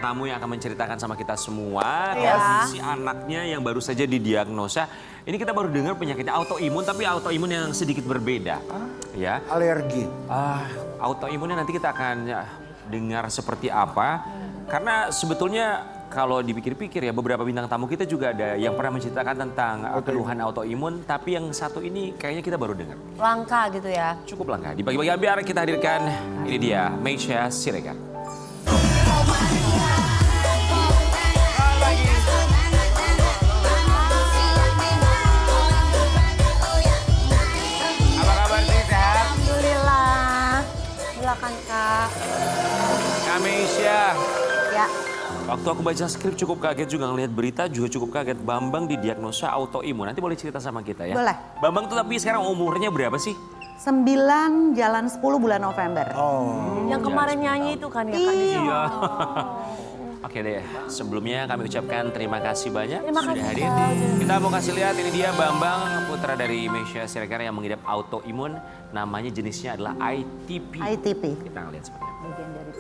tamu yang akan menceritakan sama kita semua kondisi anaknya yang baru saja didiagnosa. Ini kita baru dengar penyakitnya autoimun, tapi autoimun yang sedikit berbeda. Ya. Alergi. Autoimunnya nanti kita akan dengar seperti apa. Karena sebetulnya kalau dipikir-pikir ya beberapa bintang tamu kita juga ada yang pernah menceritakan tentang keluhan autoimun, tapi yang satu ini kayaknya kita baru dengar. Langka gitu ya. Cukup langka. Di pagi-pagi biar kita hadirkan ini dia Meisya Siregar. Apa kabar sih, sehat? Alhamdulillah. Silakan Kak. Kak Meisya. Ya. Waktu aku baca skrip cukup kaget juga ngelihat berita juga cukup kaget. Bambang didiagnosa autoimun. Nanti boleh cerita sama kita ya? Boleh. Bambang tuh tapi sekarang umurnya berapa sih? 9 jalan 10 bulan November. Yang kemarin nyanyi itu kan ya Kak? Iya. Oke deh, sebelumnya kami ucapkan terima kasih banyak Terima sudah kasih, hadir. Kak. Kita mau kasih lihat ini dia Bambang, putra dari Meisya Siregar yang mengidap autoimun. Namanya jenisnya adalah ITP. ITP. Kita akan lihat seperti apa. Bagian dari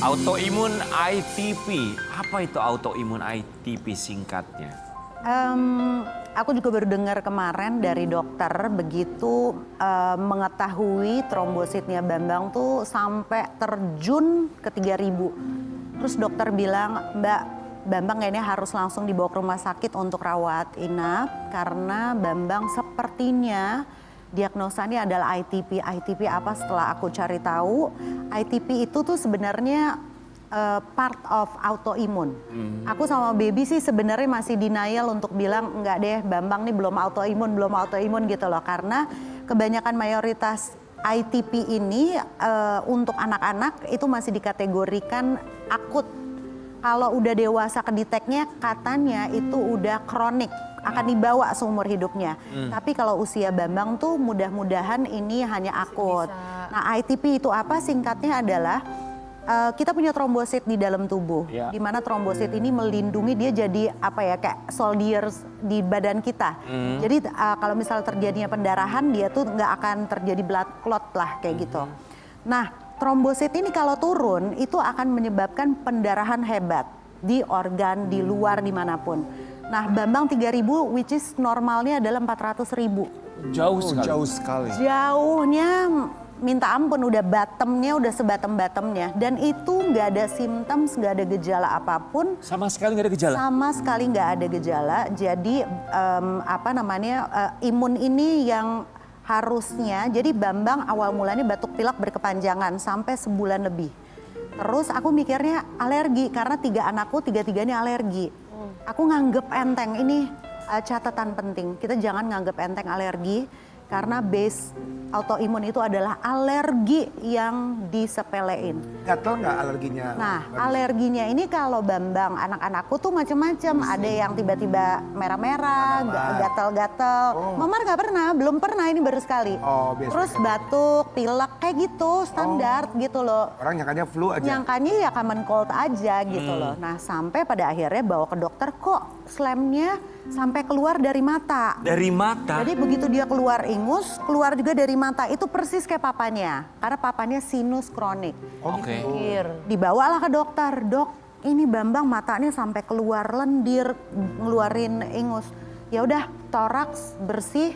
Autoimun ITP. Apa itu autoimun ITP singkatnya? Aku juga baru dengar kemarin dari dokter begitu mengetahui trombositnya Bambang tuh sampai terjun ke 3000. Terus dokter bilang, Mbak, Bambang kayaknya harus langsung dibawa ke rumah sakit untuk rawat inap karena Bambang sepertinya diagnosanya adalah ITP. ITP apa setelah aku cari tahu, ITP itu tuh sebenarnya part of autoimun. Aku sama baby sih sebenarnya masih denial untuk bilang enggak deh Bambang nih belum autoimun gitu loh. Karena kebanyakan mayoritas ITP ini untuk anak-anak itu masih dikategorikan akut. Kalau udah dewasa kedeteknya katanya itu udah kronik, akan dibawa seumur hidupnya. Tapi kalau usia Bambang tuh mudah-mudahan ini hanya akut. Nah ITP itu apa? Singkatnya adalah kita punya trombosit di dalam tubuh, di mana trombosit ini melindungi dia jadi apa ya kayak soldiers di badan kita. Jadi kalau misal terjadinya pendarahan dia tuh nggak akan terjadi blood clot lah kayak gitu. Nah trombosit ini kalau turun itu akan menyebabkan pendarahan hebat di organ, di luar dimanapun. Nah Bambang 3000 which is normalnya adalah 400.000. Jauh sekali. Jauh sekali. Jauhnya minta ampun udah bottomnya udah sebatem-batemnya dan itu nggak ada symptoms, nggak ada gejala apapun. Sama sekali nggak ada gejala? Sama sekali nggak ada gejala. Jadi imun ini yang harusnya, jadi Bambang awal mulanya batuk pilek berkepanjangan sampai sebulan lebih. Terus aku mikirnya alergi karena 3 anakku tiga-tiganya alergi. Aku nganggep enteng, ini catatan penting. Kita jangan nganggep enteng alergi karena base autoimun itu adalah alergi yang disepelein. Gatel nggak alerginya? Nah alerginya ini kalau Bambang anak-anakku tuh macam-macam. Ada yang tiba-tiba merah-merah, gatal-gatal. Mamar nggak pernah, belum pernah ini baru sekali. Oh, biasa. Terus batuk, pilek kayak gitu standar gitu loh. Orang nyangkanya flu aja. Nyangkanya ya common cold aja gitu loh. Nah sampai pada akhirnya bawa ke dokter kok slamnya sampai keluar dari mata. Dari mata? Jadi begitu dia keluar ingus, keluar juga dari mata. Itu persis kayak papanya. Karena papanya sinus kronik. Oke. Dibawalah ke dokter. Dok, ini Bambang matanya sampai keluar lendir, ngeluarin ingus. Ya udah, toraks bersih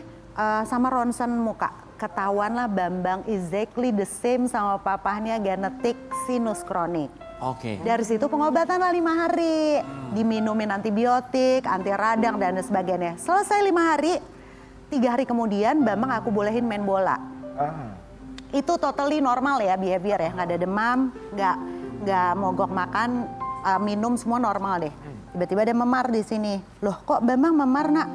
sama ronsen muka. Ketahuanlah Bambang exactly the same sama papahnya genetik sinus kronik. Oke. Dari situ pengobatan lah 5 hari. Diminumin antibiotik, anti radang dan sebagainya. Selesai 5 hari, 3 hari kemudian Bambang aku bolehin main bola. Itu totally normal ya behavior ya. Nggak ada demam, nggak mogok makan, minum semua normal deh. Tiba-tiba ada memar di sini. Loh kok Bambang memar nak?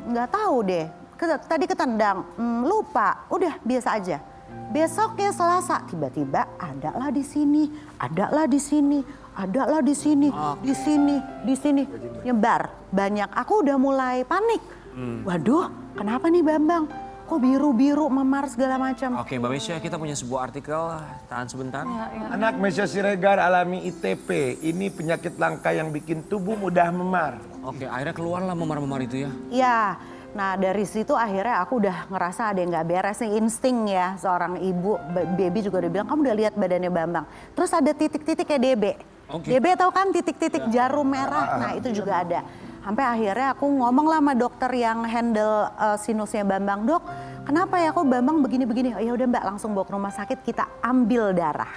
Nggak tahu deh. Tadi ketendang, lupa. Udah biasa aja. Besoknya Selasa tiba-tiba adalah di sini, adalah di sini, adalah di sini, di sini, nyebar banyak. Aku udah mulai panik. Waduh, kenapa nih Bambang? Kok biru-biru, memar segala macam. Oke, Mbak Meisya, kita punya sebuah artikel. Tahan sebentar. Anak Meisya Siregar alami ITP. Ini penyakit langka yang bikin tubuh mudah memar. Oke, akhirnya keluarlah memar-memar itu ya. Ya, nah dari situ akhirnya aku udah ngerasa ada yang nggak beres nih, insting ya seorang ibu, baby juga udah bilang kamu udah lihat badannya Bambang. Terus ada titik-titik kayak DB. Oke. DB tahu kan titik-titik jarum merah, nah itu juga ada. Sampai akhirnya aku ngomong lah sama dokter yang handle sinusnya Bambang, dok kenapa ya kok Bambang begini-begini? Oh ya udah Mbak langsung bawa ke rumah sakit kita ambil darah.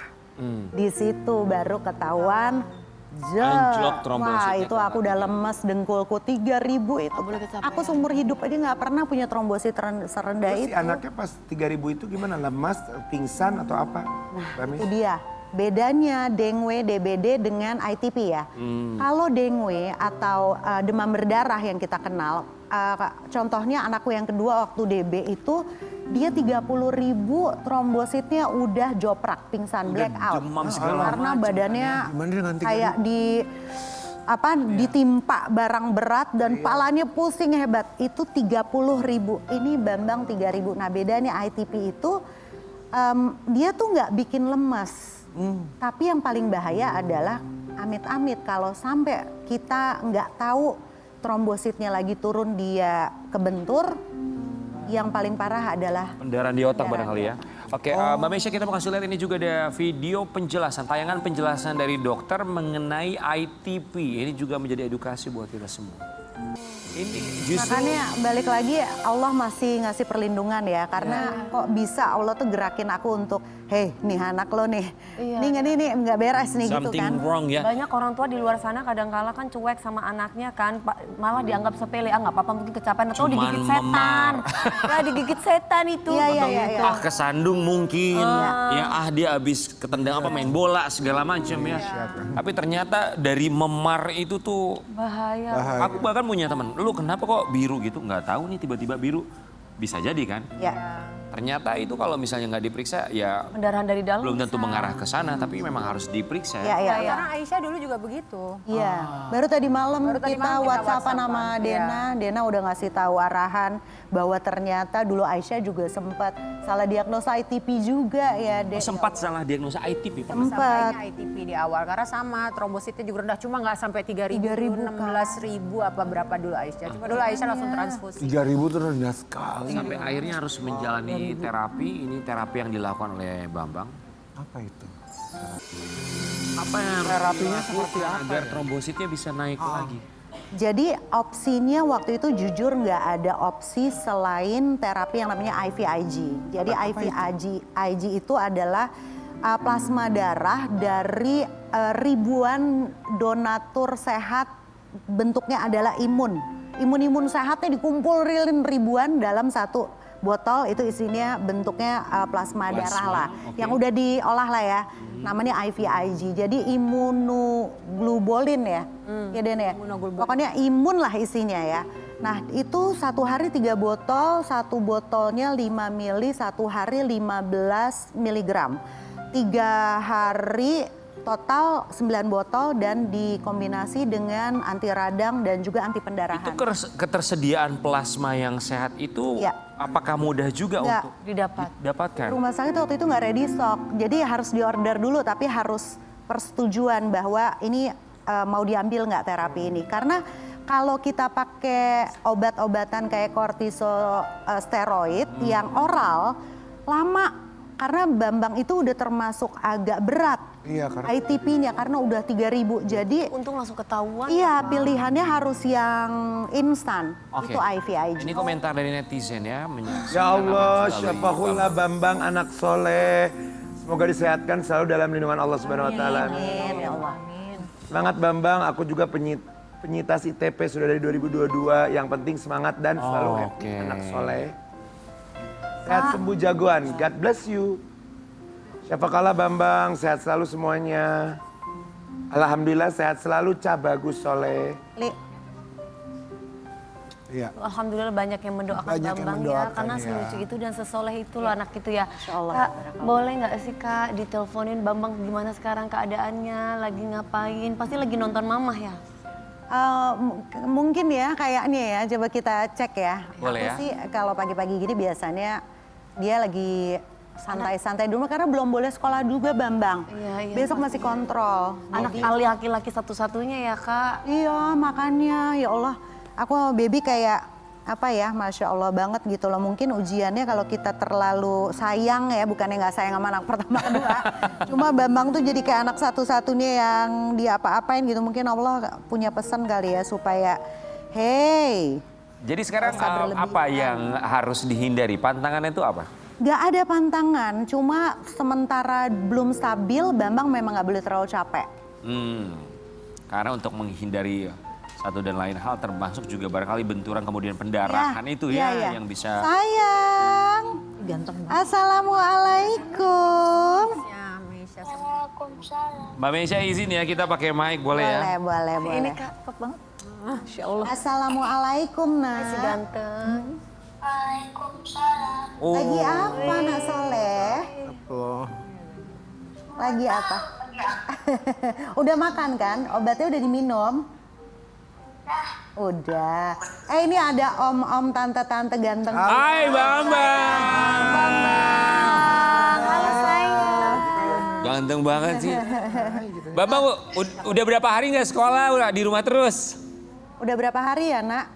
Di situ baru ketahuan. Anjlok trombositnya. Wah itu aku udah lemes dengkulku 3.000 itu. Aku seumur hidup aja nggak pernah punya trombosit serendah Terus si itu. anaknya pas 3.000 itu gimana? Lemas, pingsan atau apa? Mbak Itu Miss? dia. Bedanya dengue DBD dengan ITP ya. Kalau dengue atau demam berdarah yang kita kenal, contohnya anakku yang kedua waktu DB itu dia 30.000 trombositnya udah joprak, pingsan, black out. demam segala Karena badannya Gimana dengan 3.000? kayak ditimpa barang berat dan palanya pusing hebat. Itu 30.000. Ini Bambang 3.000. Nah bedanya ITP itu dia tuh nggak bikin lemas. Tapi yang paling bahaya adalah amit-amit kalau sampai kita nggak tahu trombositnya lagi turun dia kebentur, yang paling parah adalah Pendarahan di otak pendarahan barangkali ya. Oke, Mbak Mesya kita mau kasih lihat ini juga ada video penjelasan, tayangan penjelasan dari dokter mengenai ITP. Ini juga menjadi edukasi buat kita semua. Ini justru Makanya balik lagi Allah masih ngasih perlindungan ya, karena kok bisa Allah tuh gerakin aku untuk, hei nih anak lo nih, nih nggak beres nih gitu something kan. wrong ya. Banyak orang tua di luar sana kadang-kala kan cuek sama anaknya kan, malah dianggap sepele, nggak apa-apa mungkin kecapean atau Cuman digigit setan. memar. Ya digigit setan itu. Iya. Kesandung mungkin, ya dia habis ketendang apa main bola segala macam ya. Tapi ternyata dari memar itu tuh, Bahaya. aku bahkan punya teman, lu kenapa kok biru gitu? Nggak tahu nih tiba-tiba biru, bisa jadi kan? Ya. Ternyata itu kalau misalnya nggak diperiksa ya Pendarahan dari dalam. belum tentu mengarah ke sana, tapi memang harus diperiksa. Iya. Karena Aisyah dulu juga begitu. Iya, baru tadi malam Baru tadi kita malam kita WhatsAppan sama WhatsAppan, Dena. Dena udah ngasih tahu arahan bahwa ternyata dulu Aisyah juga sempat salah diagnosa ITP juga ya, Oh, Dek. sempat salah diagnosa ITP. Sempat. Sampainya ITP di awal karena sama trombositnya juga rendah, cuma nggak sampai 3.000, 16.000 apa berapa dulu Aisyah. Cuma dulu Aisyah langsung transfusi. 3.000 itu rendah sekali. Sampai akhirnya harus menjalani terapi. Ini terapi yang dilakukan oleh Bambang. Apa itu? Apa yang Terapinya seperti apa? agar trombositnya bisa naik lagi? Jadi opsinya waktu itu jujur nggak ada opsi selain terapi yang namanya IVIG. Jadi IVIG itu adalah plasma darah dari ribuan donatur sehat, bentuknya adalah imun sehatnya dikumpulin ribuan dalam satu botol, itu isinya bentuknya plasma darah lah, yang udah diolah lah ya, namanya IVIG. Jadi imunoglobulin ya, ya Den ya. Pokoknya imun lah isinya ya. Nah itu satu hari 3 botol, satu botolnya 5 mili, satu hari 15 miligram. 3 hari total 9 botol dan dikombinasi dengan anti radang dan juga anti pendarahan. Itu ketersediaan plasma yang sehat itu Ya. apakah mudah juga Nggak. untuk Didapatkan. Rumah sakit waktu itu nggak ready stock, jadi harus diorder dulu tapi harus persetujuan bahwa ini mau diambil nggak terapi ini. Karena kalau kita pakai obat-obatan kayak kortisosteroid yang oral lama, karena Bambang itu udah termasuk agak berat. Iya, karena ITP-nya karena udah 3.000. Jadi Untung langsung ketahuan. iya pilihannya harus yang instan. Oke. Itu IVIG. Ini komentar dari netizen ya. Ya Allah, syafahullah Bambang anak soleh. Semoga disehatkan selalu dalam lindungan Allah Subhanahu Wa Taala. Amin, ya Allah. Semangat Bambang, aku juga penyintas ITP sudah dari 2022. Yang penting semangat dan selalu happy, oke. anak soleh. Sehat sembuh jagoan, God bless you. Syafaqallah Bambang, sehat selalu semuanya. Alhamdulillah sehat selalu, Bagus soleh. Li, Iya. Alhamdulillah banyak yang mendoakan Banyak yang Bambang mendoakan, ya, karena ya. selucu itu dan sesoleh itu loh anak itu ya. Allah. Kak, boleh nggak sih Kak diteleponin Bambang gimana sekarang keadaannya, lagi ngapain? Pasti lagi nonton Mamah ya? Mungkin ya kayaknya ya, coba kita cek ya. Boleh Aku ya. sih kalau pagi-pagi gini biasanya dia lagi santai-santai dulu karena belum boleh sekolah juga Bambang. Iya, Besok masih kontrol. Anak Jadi- laki-laki satu-satunya ya Kak. Iya makanya ya Allah, aku sama baby kayak apa ya, Masya Allah banget gitu loh. Mungkin ujiannya kalau kita terlalu sayang ya, bukannya nggak sayang sama anak pertama kedua. Cuma Bambang tuh jadi kayak anak satu-satunya yang dia apa-apain gitu. Mungkin Allah punya pesan kali ya supaya, hey. Jadi sekarang Rasa berlebihan. apa yang harus dihindari? Pantangannya itu apa? Gak ada pantangan, cuma sementara belum stabil, Bambang memang gak boleh terlalu capek. Karena untuk menghindari satu dan lain hal termasuk juga barangkali benturan kemudian pendarahan itu ya yang bisa. Sayang. Ganteng banget. Assalamualaikum. Ya, Meisha. Mbak Meisha izin ya kita pakai mic boleh ya? Boleh. Ini Kak, cakep banget. Masya Allah. Assalamualaikum, Nak. Si ganteng. Oh. Lagi apa, Nak Soleh? Lagi apa? Udah makan kan? Obatnya udah diminum? Udah. Ini ada om-om, tante-tante ganteng. Hai Bambang. Halo sayang. Ganteng banget sih. Bambang udah berapa hari nggak sekolah? Udah di rumah terus? Udah berapa hari ya, Nak?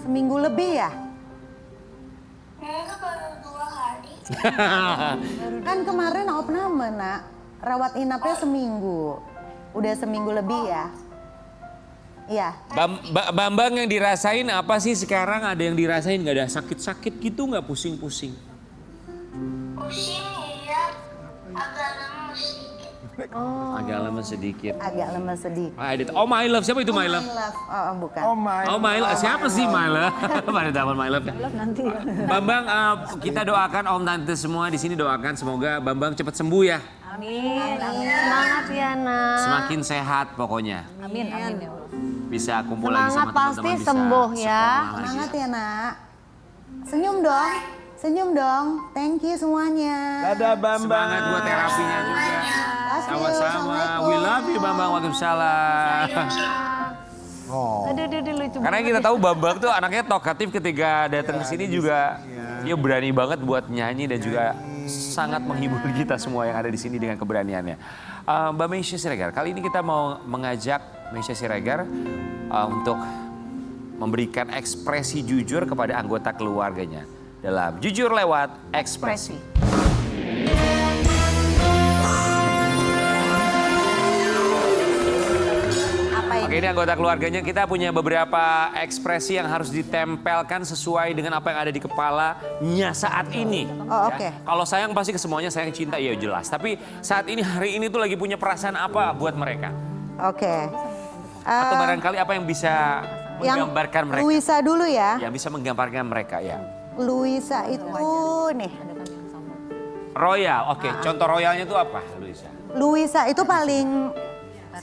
Seminggu lebih ya? Enggak, baru 2 hari. Kan kemarin opname, Nak. Rawat inapnya seminggu. Udah seminggu lebih ya? Iya. Bambang yang dirasain apa sih sekarang? Ada yang dirasain nggak ada sakit-sakit gitu nggak pusing-pusing? Pusing ya, agak lemes sedikit. Agak lemes sedikit. Agak lemes sedikit. Oh My Love, siapa itu My Love? Oh, bukan. Oh My Love, siapa sih My Love? Pada tahu My Love. Nanti ya. Bambang, kita doakan Om Tante semua di sini doakan semoga Bambang cepat sembuh ya. Amin. Semangat ya nak. Semakin sehat pokoknya. Amin ya Allah. Bisa kumpul lagi Semangat sama pasti teman-teman. bisa sembuh ya. sekolah lagi. Semangat ya, Nak. Senyum dong. Senyum dong. Thank you semuanya. Dadah Bambang. Semangat buat terapinya juga. Sama-sama. We love you Bambang. Waalaikumsalam. Aduh lucu Karena kita tahu Bambang tuh anaknya talkatif ketika datang ke sini juga dia berani banget buat nyanyi dan juga sangat menghibur kita semua yang ada di sini dengan keberaniannya. Mbak Meisha Siregar, kali ini kita mau mengajak Meisha Siregar untuk memberikan ekspresi jujur kepada anggota keluarganya dalam Jujur Lewat Ekspresi. Oke, ini anggota keluarganya, kita punya beberapa ekspresi yang harus ditempelkan sesuai dengan apa yang ada di kepalanya saat ini. Oh, oke. Kalau sayang pasti ke semuanya, sayang cinta ya jelas. Tapi saat ini, hari ini tuh lagi punya perasaan apa buat mereka? Oke. Atau barangkali apa yang bisa menggambarkan mereka? Luisa dulu ya. Yang bisa menggambarkan mereka ya. Luisa itu nih. Royal, oke. Contoh royalnya tuh apa, Luisa? Luisa itu paling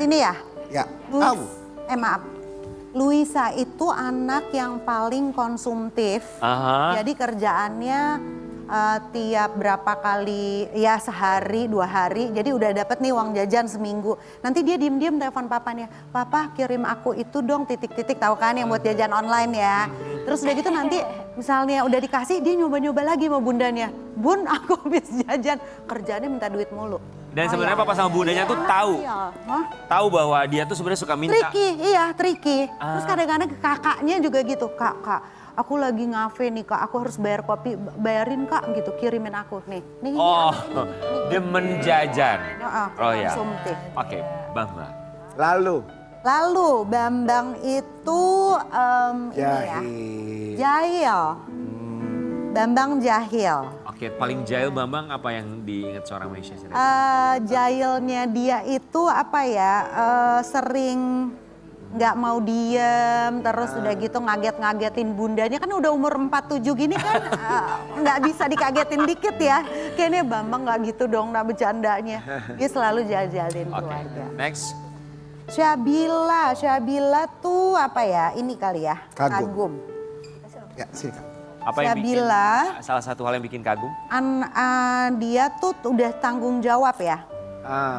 sini ya. Ya. Maaf. Luisa itu anak yang paling konsumtif. Aha. Jadi kerjaannya tiap berapa kali, ya sehari, 2 hari. Jadi udah dapet nih uang jajan seminggu. Nanti dia diem-diem telepon papanya. Papa kirim aku itu dong titik-titik, tahu kan yang buat jajan online ya. Terus udah gitu nanti misalnya udah dikasih, dia nyoba-nyoba lagi sama bundanya. Bun, aku habis jajan. Kerjaannya minta duit mulu. Dan sebenarnya papa sama bundanya tuh tahu. Hah? Tahu bahwa dia tuh sebenarnya suka minta. Tricky. Terus kadang-kadang kakaknya juga gitu, Kak, aku lagi ngafe nih Kak, aku harus bayar kopi, bayarin Kak gitu, kirimin aku nih. Oh, demen jajan. Royal. Konsumtif. Oke, Bambang. Lalu Bambang itu ini ya, jahil. Bambang jahil. Oke, paling jahil Bambang apa yang diingat seorang Meisha Siregar? Jahilnya dia itu apa ya, sering nggak mau diem, terus udah gitu ngaget-ngagetin bundanya, kan udah umur 47 gini kan nggak bisa dikagetin dikit ya. Kayaknya Bambang nggak gitu dong nah bercandanya. Dia selalu jahil-jahilin Oke, keluarga. next. Syabila tuh apa ya, ini kali ya, Kagum. Ya, sini Kak. Apa yang bikin, Syabila. salah satu hal yang bikin kagum? Dia tuh udah tanggung jawab ya.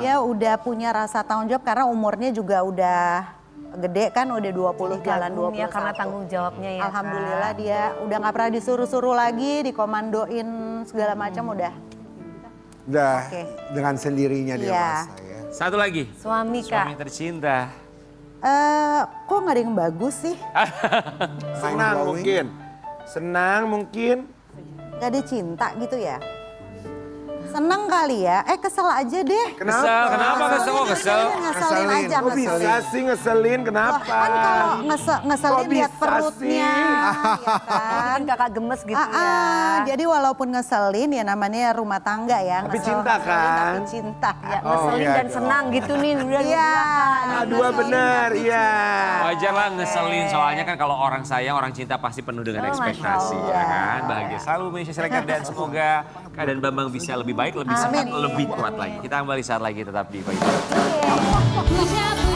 Dia udah punya rasa tanggung jawab karena umurnya juga udah gede kan, udah 20 jalan 21. ya karena tanggung jawabnya ya. Alhamdulillah dia udah nggak pernah disuruh-suruh lagi, dikomandoin segala macam udah. Udah Oke. dengan sendirinya Iya. dewasa ya. Satu lagi. Suami Suami Kak. tercinta. Kok nggak ada yang bagus sih? Senang mungkin. Senang mungkin. Gak ada cinta gitu ya? Seneng kali ya? Kesel aja deh. Kesel, kenapa kesel? Kok kesel? Ngeselin aja, Kok bisa ngeselin. sih ngeselin? Kenapa? Kan kalau ngeselin Kok lihat bisa perutnya, sih? ya kan? Kan kakak gemes gitu ya. Jadi walaupun ngeselin ya namanya rumah tangga ya. Tapi Ngesel- cinta ngeselin kan? Tapi cinta. Ya, ngeselin iya dan dong. senang gitu nih. Udah Iya. Dua benar, iya. Wajar lah ngeselin, soalnya kan kalau orang sayang, orang cinta pasti penuh dengan Oh, ekspektasi, Masya ya kan? Bahagia selalu Indonesia Siregar dan semoga keadaan Bambang bisa lebih baik, lebih sehat, lebih kuat lagi. Kita kembali saat lagi tetap di Pagi. Iya.